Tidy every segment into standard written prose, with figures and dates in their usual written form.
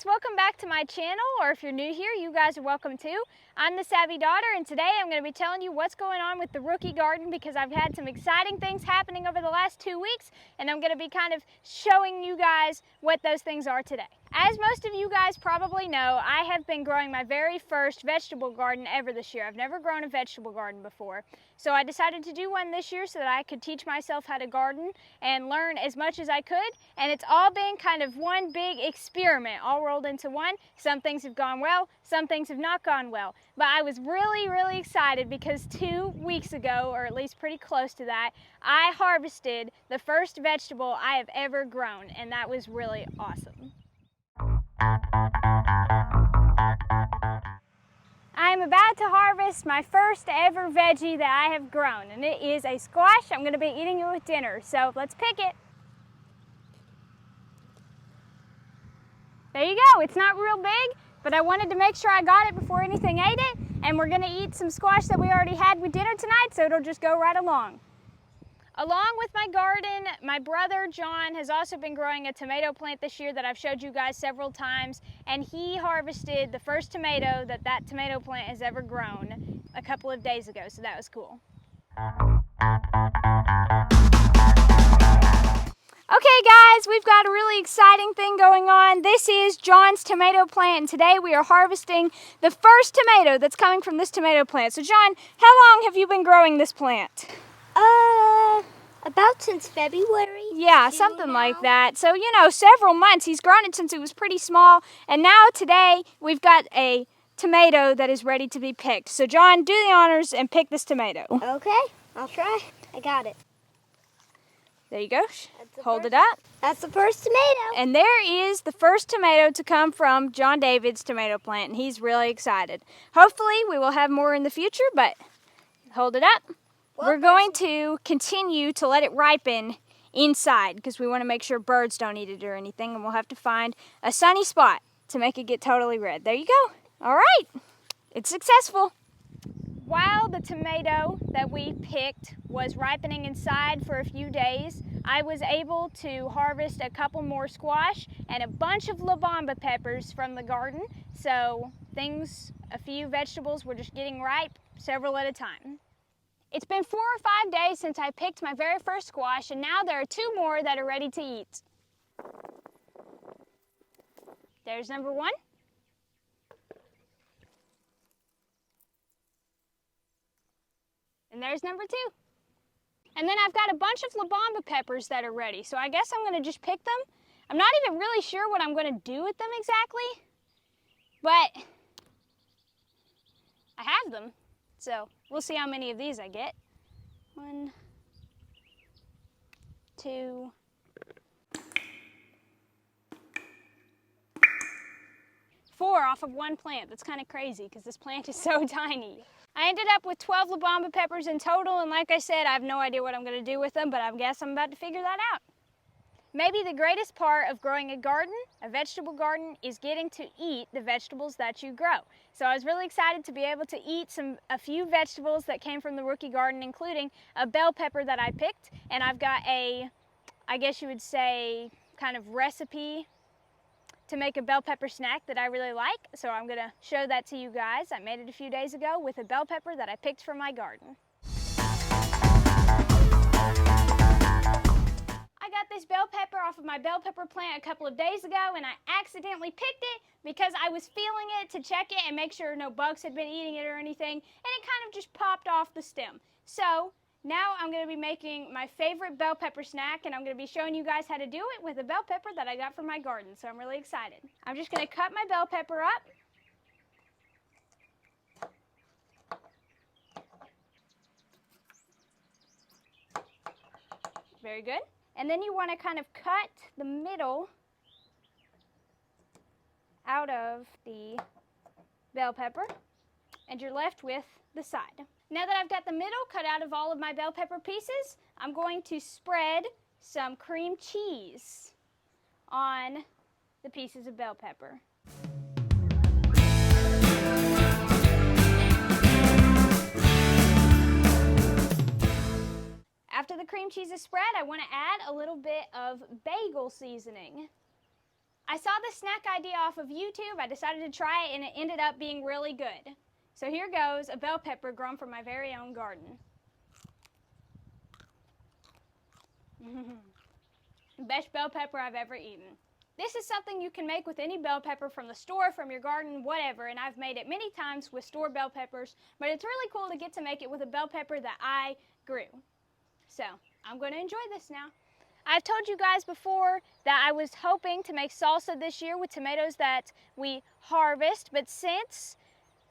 guys, welcome back to my channel, or if you're new here, you guys are welcome too. I'm the Savvy Daughter, and today I'm going to be telling you what's going on with the rookie garden because I've had some exciting things happening over the last 2 weeks, and I'm going to be kind of showing you guys what those things are today. As most of you guys probably know, I have been growing my very first vegetable garden ever this year. I've never grown a vegetable garden before. So I decided to do one this year so that I could teach myself how to garden and learn as much as I could. And it's all been kind of one big experiment, all rolled into one. Some things have gone well, some things have not gone well. But I was really excited because 2 weeks ago, or at least pretty close to that, I harvested the first vegetable I have ever grown, and that was really awesome. I'm about to harvest my first ever veggie that I have grown, and it is a squash. I'm going to be eating it with dinner, so let's pick it. There you go. It's not real big, but I wanted to make sure I got it before anything ate it, and we're going to eat some squash that we already had with dinner tonight, so it'll just go right along. Along with my garden, my brother John has also been growing a tomato plant this year that I've showed you guys several times, and he harvested the first tomato that tomato plant has ever grown a couple of days ago, so that was cool. Okay guys, we've got a really exciting thing going on. This is John's tomato plant, and today we are harvesting the first tomato that's coming from this tomato plant. So John, how long have you been growing this plant? About since February. Yeah, something like that. So, you know, several months. He's grown it since it was pretty small. And now today we've got a tomato that is ready to be picked. So, John, do the honors and pick this tomato. Okay, I'll try. I got it. There you go. Hold it up. That's the first tomato. And there is the first tomato to come from John David's tomato plant. And he's really excited. Hopefully we will have more in the future, but hold it up. We're going to continue to let it ripen inside because we want to make sure birds don't eat it or anything, and we'll have to find a sunny spot to make it get totally red. There you go. All right, it's successful. While the tomato that we picked was ripening inside for a few days, I was able to harvest a couple more squash and a bunch of La Bamba peppers from the garden. So a few vegetables were just getting ripe, several at a time. It's been 4 or 5 days since I picked my very first squash, and now there are 2 more that are ready to eat. There's number 1. And there's number 2. And then I've got a bunch of La Bamba peppers that are ready, so I guess I'm going to just pick them. I'm not even really sure what I'm going to do with them exactly, but I have them. So we'll see how many of these I get. 1, 2. 4 off of one plant. That's kind of crazy because this plant is so tiny. I ended up with 12 La Bamba peppers in total, and like I said, I have no idea what I'm going to do with them, but I guess I'm about to figure that out. Maybe the greatest part of growing a garden, a vegetable garden, is getting to eat the vegetables that you grow. So I was really excited to be able to eat a few vegetables that came from the rookie garden, including a bell pepper that I picked. And I've got I guess you would say, kind of recipe to make a bell pepper snack that I really like. So I'm gonna show that to you guys. I made it a few days ago with a bell pepper that I picked from my garden. I got this bell pepper off of my bell pepper plant a couple of days ago, and I accidentally picked it because I was feeling it to check it and make sure no bugs had been eating it or anything, and it kind of just popped off the stem. So now I'm going to be making my favorite bell pepper snack, and I'm going to be showing you guys how to do it with a bell pepper that I got from my garden, so I'm really excited. I'm just going to cut my bell pepper up. Very good. And then you want to kind of cut the middle out of the bell pepper, and you're left with the side. Now that I've got the middle cut out of all of my bell pepper pieces, I'm going to spread some cream cheese on the pieces of bell pepper. After the cream cheese is spread, I want to add a little bit of bagel seasoning. I saw this snack idea off of YouTube. I decided to try it and it ended up being really good. So here goes a bell pepper grown from my very own garden. Best bell pepper I've ever eaten. This is something you can make with any bell pepper from the store, from your garden, whatever, and I've made it many times with store bell peppers, but it's really cool to get to make it with a bell pepper that I grew. So, I'm going to enjoy this now. I've told you guys before that I was hoping to make salsa this year with tomatoes that we harvest, but since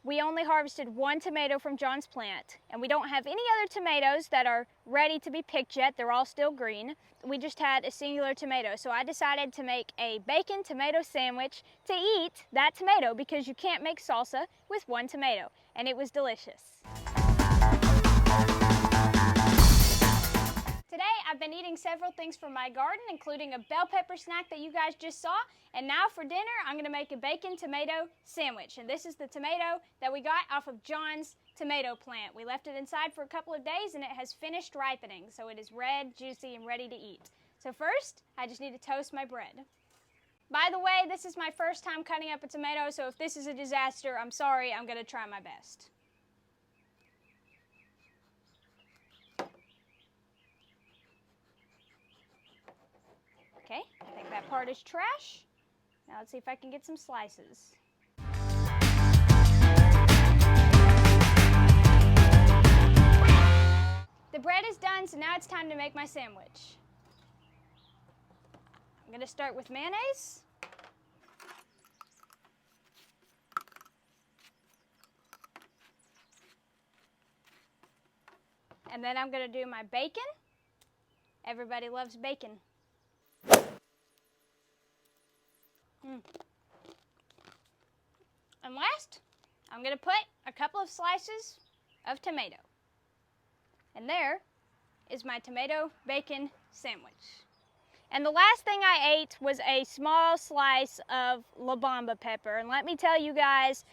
we only harvested one tomato from John's plant, and we don't have any other tomatoes that are ready to be picked yet, they're all still green. We just had a singular tomato, so I decided to make a bacon tomato sandwich to eat that tomato because you can't make salsa with one tomato, and it was delicious. Today I've been eating several things from my garden, including a bell pepper snack that you guys just saw, and now for dinner I'm going to make a bacon tomato sandwich, and this is the tomato that we got off of John's tomato plant. We left it inside for a couple of days and it has finished ripening, so it is red, juicy, and ready to eat. So first, I just need to toast my bread. By the way, this is my first time cutting up a tomato, so if this is a disaster, I'm sorry, I'm going to try my best. Okay, I think that part is trash. Now let's see if I can get some slices. The bread is done, so now it's time to make my sandwich. I'm going to start with mayonnaise. And then I'm going to do my bacon. Everybody loves bacon. And last, I'm going to put a couple of slices of tomato. And there is my tomato bacon sandwich. And the last thing I ate was a small slice of La Bamba pepper. And let me tell you guys,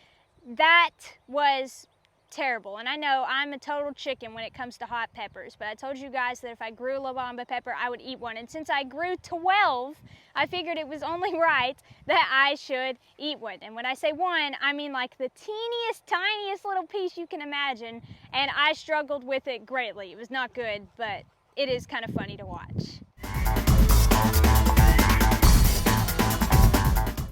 that was terrible. And I know I'm a total chicken when it comes to hot peppers, but I told you guys that if I grew La Bamba pepper, I would eat one. And since I grew 12, I figured it was only right that I should eat one. And when I say one, I mean like the teeniest, tiniest little piece you can imagine. And I struggled with it greatly. It was not good, but it is kind of funny to watch.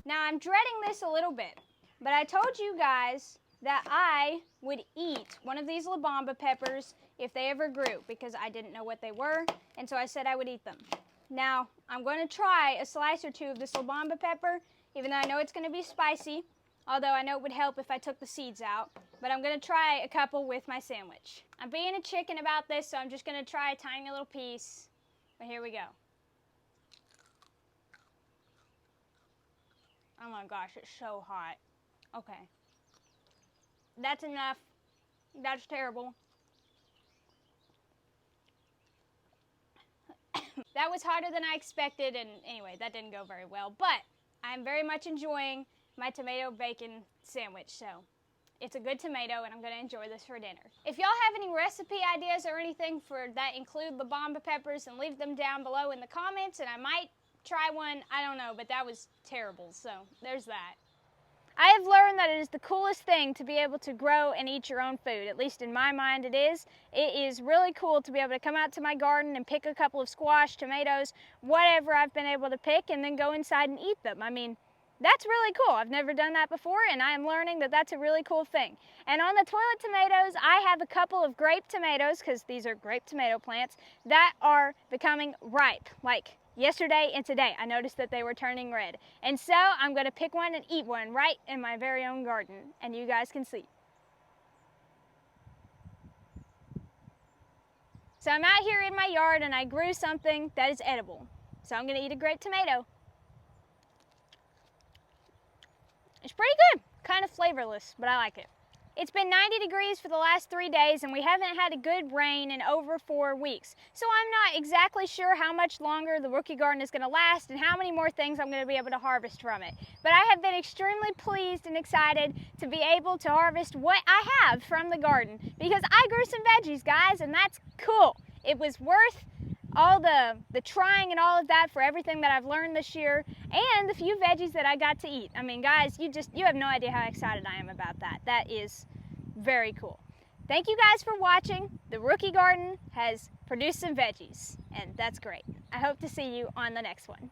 Now I'm dreading this a little bit, but I told you guys that I would eat one of these La Bamba peppers if they ever grew, because I didn't know what they were, and so I said I would eat them. Now, I'm going to try a slice or two of this La Bamba pepper, even though I know it's going to be spicy, although I know it would help if I took the seeds out, but I'm going to try a couple with my sandwich. I'm being a chicken about this, so I'm just going to try a tiny little piece, but here we go. Oh my gosh, it's so hot. Okay. That's enough. That's terrible. That was hotter than I expected, and anyway, that didn't go very well. But I'm very much enjoying my tomato bacon sandwich, so it's a good tomato, and I'm going to enjoy this for dinner. If y'all have any recipe ideas or anything for that include La Bamba peppers, and leave them down below in the comments, and I might try one. I don't know, but that was terrible, so there's that. I have learned that it is the coolest thing to be able to grow and eat your own food. At least in my mind it is. It is really cool to be able to come out to my garden and pick a couple of squash, tomatoes, whatever I've been able to pick, and then go inside and eat them. I mean, that's really cool. I've never done that before, and I am learning that that's a really cool thing. And on the toilet tomatoes, I have a couple of grape tomatoes, because these are grape tomato plants, that are becoming ripe. Like yesterday and today, I noticed that they were turning red. And so I'm going to pick one and eat one right in my very own garden, and you guys can see. So I'm out here in my yard and I grew something that is edible. So I'm going to eat a grape tomato. It's pretty good, kind of flavorless, but I like it. It's been 90 degrees for the last 3 days and we haven't had a good rain in over 4 weeks. So I'm not exactly sure how much longer the rookie garden is going to last and how many more things I'm going to be able to harvest from it. But I have been extremely pleased and excited to be able to harvest what I have from the garden because I grew some veggies, guys, and that's cool. It was worth all the trying and all of that for everything that I've learned this year, and the few veggies that I got to eat. I mean, guys, you have no idea how excited I am about that. That is very cool. Thank you guys for watching. The Rookie Garden has produced some veggies, and that's great. I hope to see you on the next one.